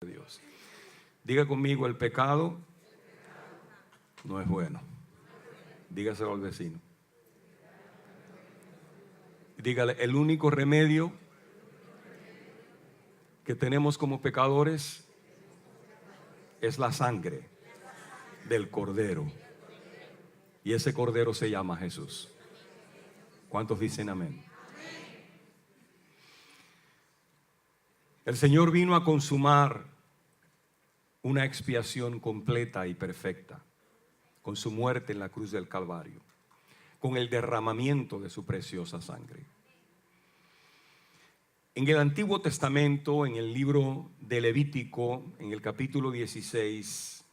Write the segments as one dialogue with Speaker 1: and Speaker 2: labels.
Speaker 1: de Dios. Diga conmigo, el pecado no es bueno. Dígaselo al vecino. Dígale, el único remedio que tenemos como pecadores es la sangre del Cordero. Y ese Cordero se llama Jesús. ¿Cuántos dicen amén? El Señor vino a consumar una expiación completa y perfecta con su muerte en la cruz del Calvario, con el derramamiento de su preciosa sangre. En el Antiguo Testamento, en el libro de Levítico, en el capítulo 16,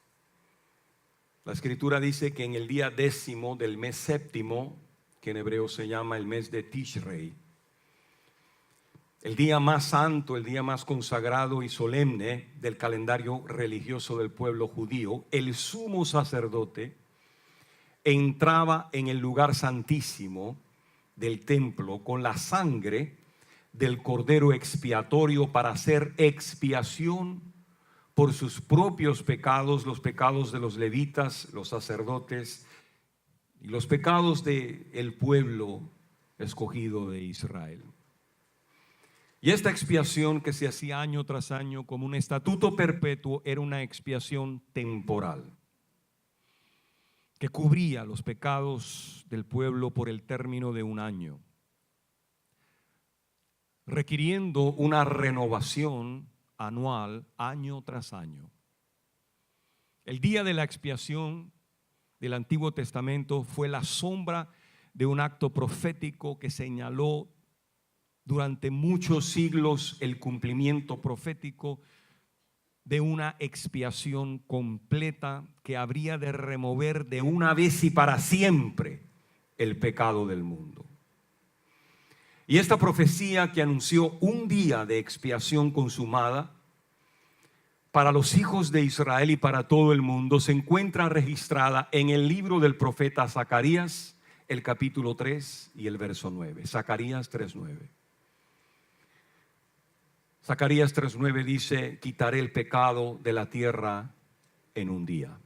Speaker 1: la Escritura dice que en el día 10º del mes séptimo, que en hebreo se llama el mes de Tishrei, el día más santo, el día más consagrado y solemne del calendario religioso del pueblo judío, el sumo sacerdote entraba en el lugar santísimo del templo con la sangre del cordero expiatorio para hacer expiación por sus propios pecados, los pecados de los levitas, los sacerdotes y los pecados del pueblo escogido de Israel. Y esta expiación que se hacía año tras año como un estatuto perpetuo era una expiación temporal que cubría los pecados del pueblo por el término de un año, requiriendo una renovación anual año tras año. El día de la expiación del Antiguo Testamento fue la sombra de un acto profético que señaló durante muchos siglos el cumplimiento profético de una expiación completa que habría de remover de una vez y para siempre el pecado del mundo. Y esta profecía que anunció un día de expiación consumada para los hijos de Israel y para todo el mundo se encuentra registrada en el libro del profeta Zacarías, el capítulo 3 y el verso 9. Zacarías 3:9. Zacarías 3:9 dice: quitaré el pecado de la tierra en un día.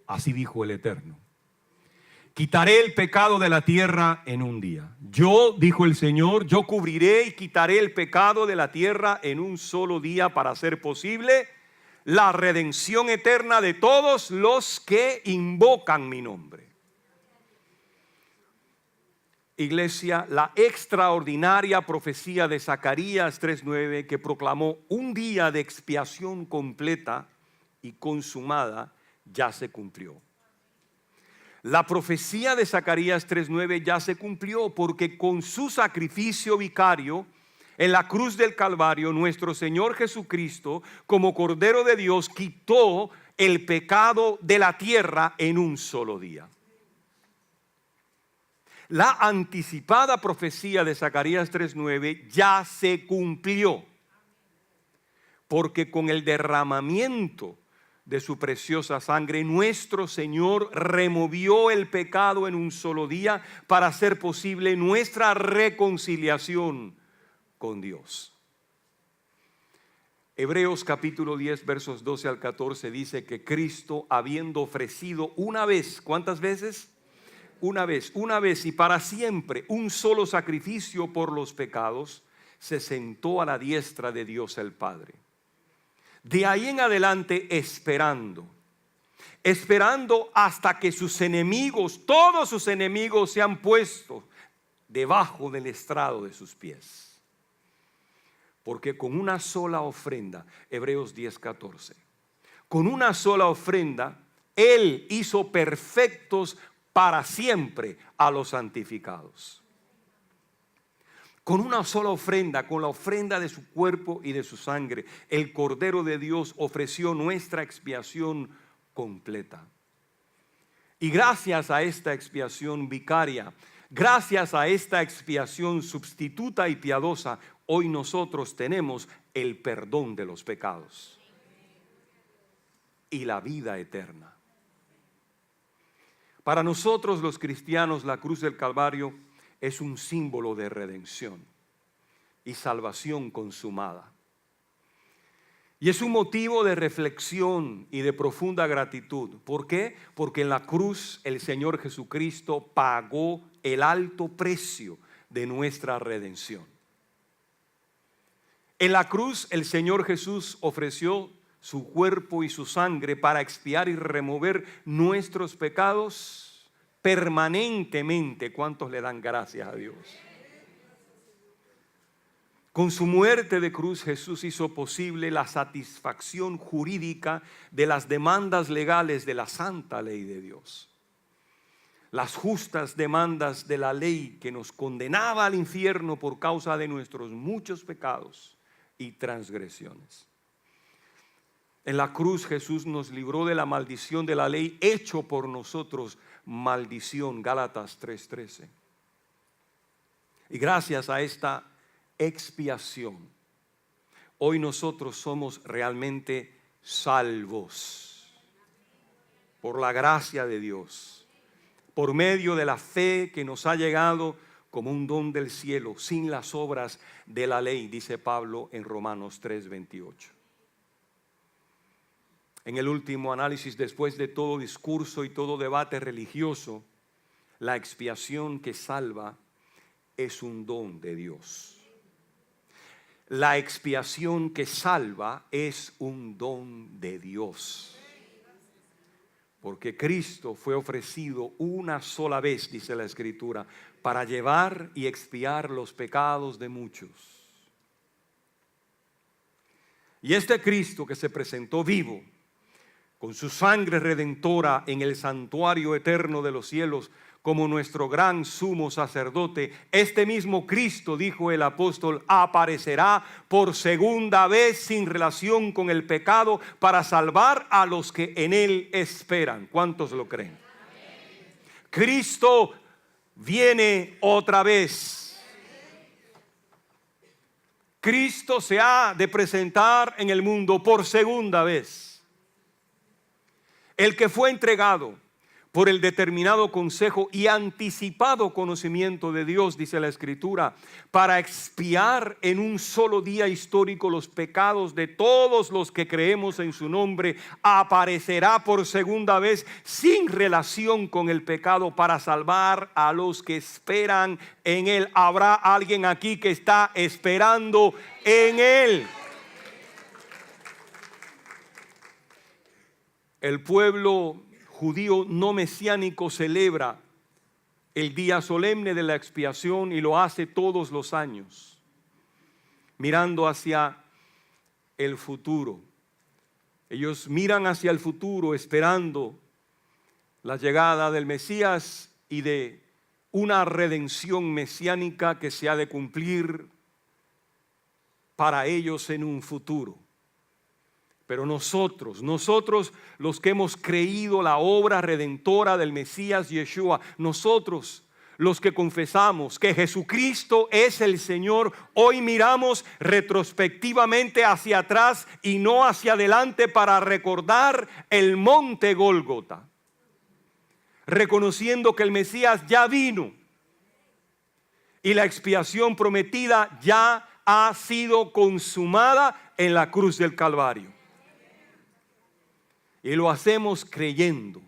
Speaker 1: Así dijo el Eterno. Quitaré el pecado de la tierra en un día. Yo, dijo el Señor, yo cubriré y quitaré el pecado de la tierra en un solo día para hacer posible la redención eterna de todos los que invocan mi nombre. Iglesia, la extraordinaria profecía de Zacarías 3:9 que proclamó un día de expiación completa y consumada ya se cumplió. La profecía de Zacarías 3:9 ya se cumplió porque con su sacrificio vicario en la cruz del Calvario, nuestro Señor Jesucristo, como Cordero de Dios, quitó el pecado de la tierra en un solo día. La anticipada profecía de Zacarías 3:9 ya se cumplió, porque con el derramamiento de su preciosa sangre, nuestro Señor removió el pecado en un solo día para hacer posible nuestra reconciliación con Dios. Hebreos capítulo 10 versos 12 al 14 dice que Cristo, habiendo ofrecido una vez, ¿cuántas veces? Una vez y para siempre un solo sacrificio por los pecados, se sentó a la diestra de Dios el Padre. De ahí en adelante esperando hasta que sus enemigos, todos sus enemigos, sean puestos debajo del estrado de sus pies. Porque con una sola ofrenda, Hebreos 10:14, con una sola ofrenda, Él hizo perfectos para siempre a los santificados. Con una sola ofrenda, con la ofrenda de su cuerpo y de su sangre, el Cordero de Dios ofreció nuestra expiación completa. Y gracias a esta expiación vicaria, gracias a esta expiación sustituta y piadosa, hoy nosotros tenemos el perdón de los pecados y la vida eterna. Para nosotros los cristianos, la cruz del Calvario es un símbolo de redención y salvación consumada. Y es un motivo de reflexión y de profunda gratitud. ¿Por qué? Porque en la cruz el Señor Jesucristo pagó el alto precio de nuestra redención. En la cruz el Señor Jesús ofreció su cuerpo y su sangre para expiar y remover nuestros pecados permanentemente. ¿Cuántos le dan gracias a Dios? Con su muerte de cruz, Jesús hizo posible la satisfacción jurídica de las demandas legales de la santa ley de Dios. Las justas demandas de la ley que nos condenaba al infierno por causa de nuestros muchos pecados y transgresiones. En la cruz Jesús nos libró de la maldición de la ley, hecho por nosotros maldición. Gálatas 3:13. Y gracias a esta expiación, hoy nosotros somos realmente salvos por la gracia de Dios, por medio de la fe que nos ha llegado como un don del cielo, sin las obras de la ley, dice Pablo en Romanos 3:28. En el último análisis, después de todo discurso y todo debate religioso, la expiación que salva es un don de Dios. La expiación que salva es un don de Dios. Porque Cristo fue ofrecido una sola vez, dice la Escritura, para llevar y expiar los pecados de muchos. Y este Cristo que se presentó vivo, con su sangre redentora en el santuario eterno de los cielos, como nuestro gran sumo sacerdote, este mismo Cristo, dijo el apóstol, aparecerá por segunda vez sin relación con el pecado para salvar a los que en él esperan. ¿Cuántos lo creen? Cristo viene otra vez. Cristo se ha de presentar en el mundo por segunda vez. El que fue entregado por el determinado consejo y anticipado conocimiento de Dios, dice la Escritura, para expiar en un solo día histórico los pecados de todos los que creemos en su nombre, aparecerá por segunda vez sin relación con el pecado para salvar a los que esperan en él. ¿Habrá alguien aquí que está esperando en él? El pueblo judío no mesiánico celebra el día solemne de la expiación y lo hace todos los años, mirando hacia el futuro. Ellos miran hacia el futuro esperando la llegada del Mesías y de una redención mesiánica que se ha de cumplir para ellos en un futuro. Pero nosotros los que hemos creído la obra redentora del Mesías Yeshua, nosotros los que confesamos que Jesucristo es el Señor, hoy miramos retrospectivamente hacia atrás y no hacia adelante para recordar el monte Gólgota, reconociendo que el Mesías ya vino y la expiación prometida ya ha sido consumada en la cruz del Calvario. Y lo hacemos creyendo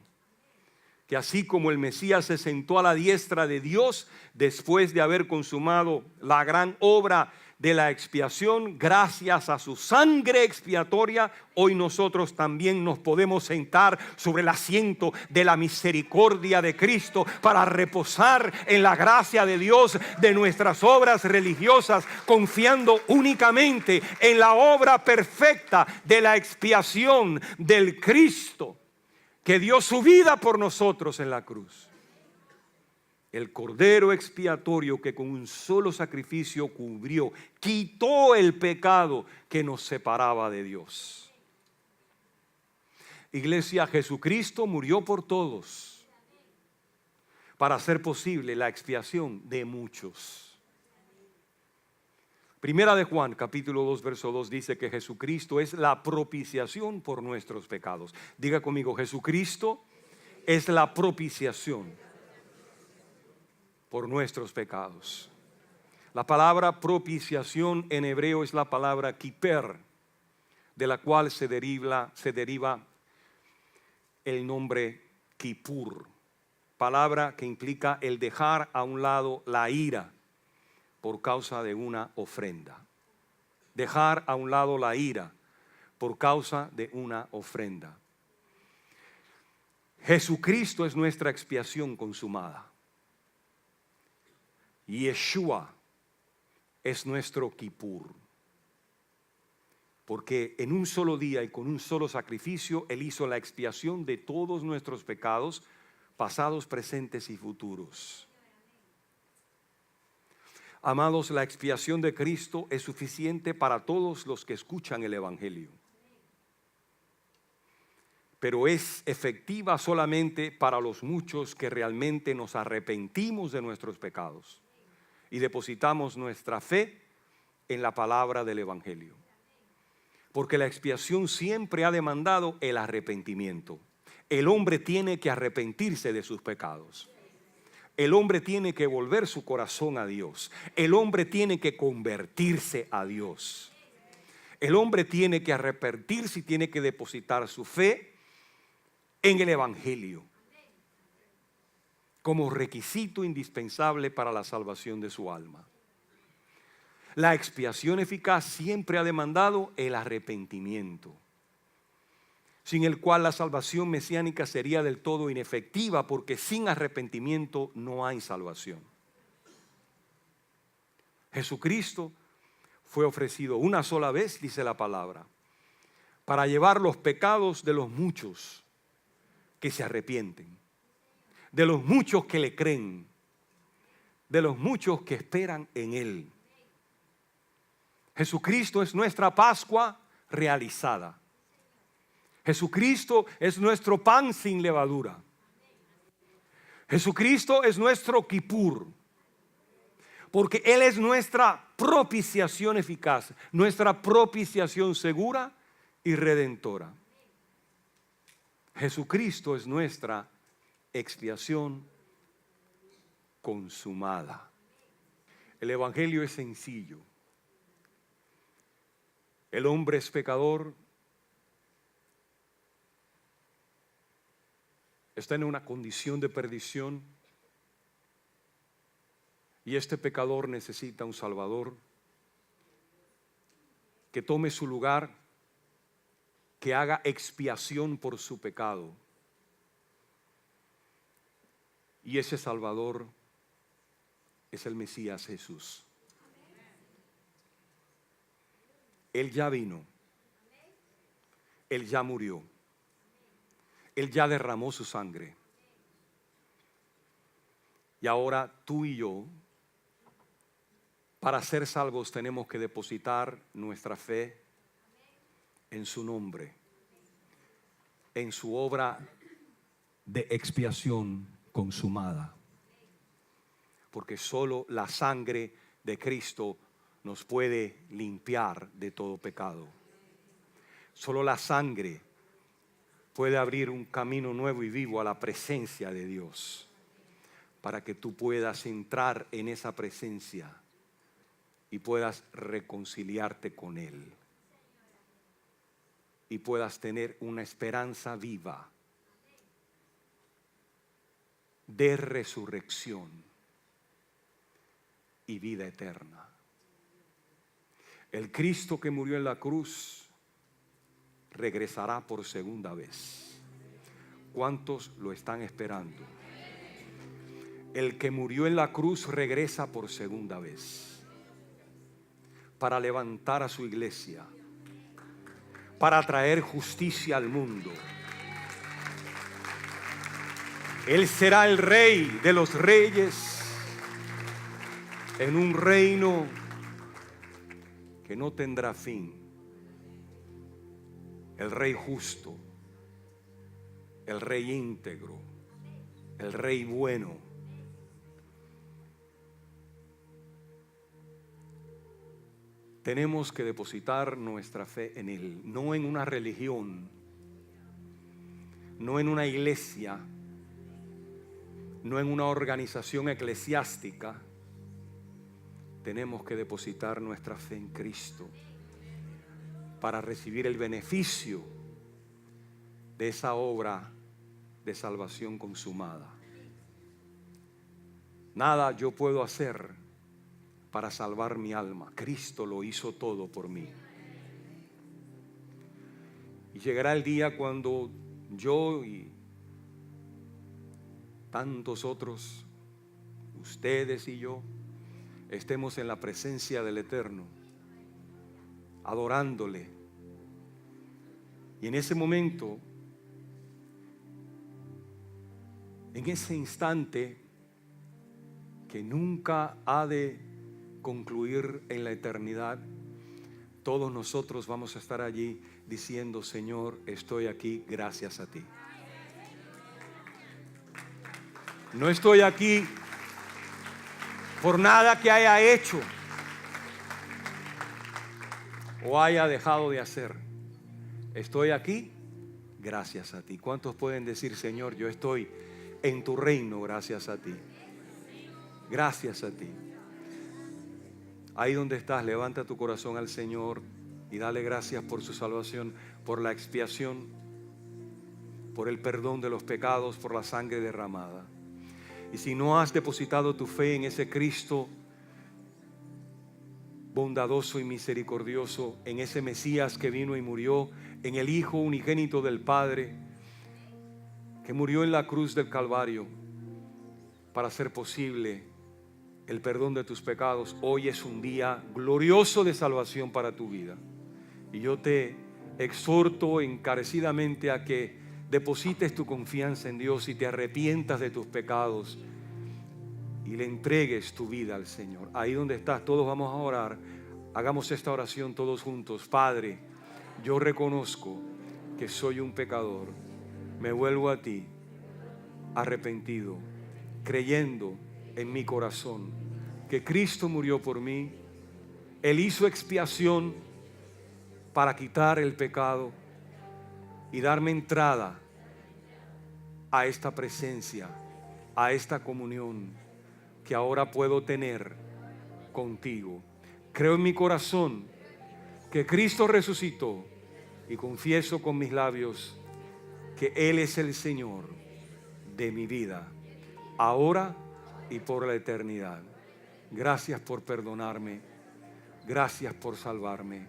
Speaker 1: que así como el Mesías se sentó a la diestra de Dios después de haber consumado la gran obra de la expiación, gracias a su sangre expiatoria, hoy nosotros también nos podemos sentar sobre el asiento de la misericordia de Cristo para reposar en la gracia de Dios de nuestras obras religiosas, confiando únicamente en la obra perfecta de la expiación del Cristo que dio su vida por nosotros en la cruz. El cordero expiatorio que con un solo sacrificio cubrió, quitó el pecado que nos separaba de Dios. Iglesia, Jesucristo murió por todos para hacer posible la expiación de muchos. Primera de Juan, capítulo 2, verso 2 dice que Jesucristo es la propiciación por nuestros pecados. Diga conmigo, Jesucristo es la propiciación por nuestros pecados. La palabra propiciación en hebreo es la palabra kiper. de la cual se deriva el nombre Kippur, palabra que implica el dejar a un lado la ira por causa de una ofrenda. Dejar a un lado la ira por causa de una ofrenda. Jesucristo es nuestra expiación consumada. Yeshua es nuestro Kippur. Porque en un solo día y con un solo sacrificio, Él hizo la expiación de todos nuestros pecados, pasados, presentes y futuros. Amados, la expiación de Cristo es suficiente para todos los que escuchan el Evangelio. Pero es efectiva solamente para los muchos que realmente nos arrepentimos de nuestros pecados y depositamos nuestra fe en la palabra del Evangelio. Porque la expiación siempre ha demandado el arrepentimiento. El hombre tiene que arrepentirse de sus pecados. El hombre tiene que volver su corazón a Dios. El hombre tiene que convertirse a Dios. El hombre tiene que arrepentirse y tiene que depositar su fe en el Evangelio como requisito indispensable para la salvación de su alma. La expiación eficaz siempre ha demandado el arrepentimiento, sin el cual la salvación mesiánica sería del todo inefectiva, porque sin arrepentimiento no hay salvación. Jesucristo fue ofrecido una sola vez, dice la palabra, para llevar los pecados de los muchos que se arrepienten, de los muchos que le creen, de los muchos que esperan en Él. Jesucristo es nuestra Pascua realizada. Jesucristo es nuestro pan sin levadura. Jesucristo es nuestro Kippur, porque Él es nuestra propiciación eficaz, nuestra propiciación segura y redentora. Jesucristo es nuestra expiación consumada. El Evangelio es sencillo. El hombre es pecador, está en una condición de perdición y este pecador necesita un Salvador que tome su lugar, que haga expiación por su pecado. Y ese Salvador es el Mesías Jesús. Él ya vino, Él ya murió, Él ya derramó su sangre. Y ahora tú y yo, para ser salvos, tenemos que depositar nuestra fe en su nombre, en su obra de expiación consumada. Porque solo la sangre de Cristo nos puede limpiar de todo pecado. Solo la sangre puede abrir un camino nuevo y vivo a la presencia de Dios, para que tú puedas entrar en esa presencia y puedas reconciliarte con Él y puedas tener una esperanza viva de resurrección y vida eterna. El Cristo que murió en la cruz regresará por segunda vez. ¿Cuántos lo están esperando? El que murió en la cruz regresa por segunda vez para levantar a su iglesia, para traer justicia al mundo. Él será el Rey de los reyes en un reino que no tendrá fin. El Rey justo, el Rey íntegro, el Rey bueno. Tenemos que depositar nuestra fe en Él, no en una religión, no en una iglesia, no en una organización eclesiástica. Tenemos que depositar nuestra fe en Cristo, para recibir el beneficio de esa obra de salvación consumada. Nada yo puedo hacer para salvar mi alma. Cristo lo hizo todo por mí. Y llegará el día cuando yo y tantos otros, ustedes y yo, estemos en la presencia del Eterno, adorándole. Y en ese momento, en ese instante que nunca ha de concluir en la eternidad, todos nosotros vamos a estar allí diciendo: Señor, estoy aquí gracias a ti. No estoy aquí por nada que haya hecho o haya dejado de hacer. Estoy aquí gracias a ti. ¿Cuántos pueden decir: Señor, yo estoy en tu reino gracias a ti? Gracias a ti. Ahí donde estás, levanta tu corazón al Señor y dale gracias por su salvación, por la expiación, por el perdón de los pecados, por la sangre derramada. Y si no has depositado tu fe en ese Cristo bondadoso y misericordioso, en ese Mesías que vino y murió, en el Hijo unigénito del Padre, que murió en la cruz del Calvario para hacer posible el perdón de tus pecados, hoy es un día glorioso de salvación para tu vida. Y yo te exhorto encarecidamente a que deposites tu confianza en Dios y te arrepientas de tus pecados y le entregues tu vida al Señor. Ahí donde estás, todos vamos a orar. Hagamos esta oración todos juntos. Padre, yo reconozco que soy un pecador. Me vuelvo a ti arrepentido, creyendo en mi corazón que Cristo murió por mí. Él hizo expiación para quitar el pecado y darme entrada a esta presencia, a esta comunión que ahora puedo tener contigo. Creo en mi corazón que Cristo resucitó y confieso con mis labios que Él es el Señor de mi vida, ahora y por la eternidad. Gracias por perdonarme, gracias por salvarme.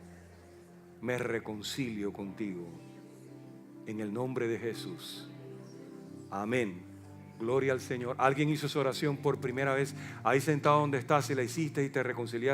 Speaker 1: Me reconcilio contigo en el nombre de Jesús. Amén. Gloria al Señor. ¿Alguien hizo esa oración por primera vez? Ahí sentado donde estás, si la hiciste y te reconciliaste.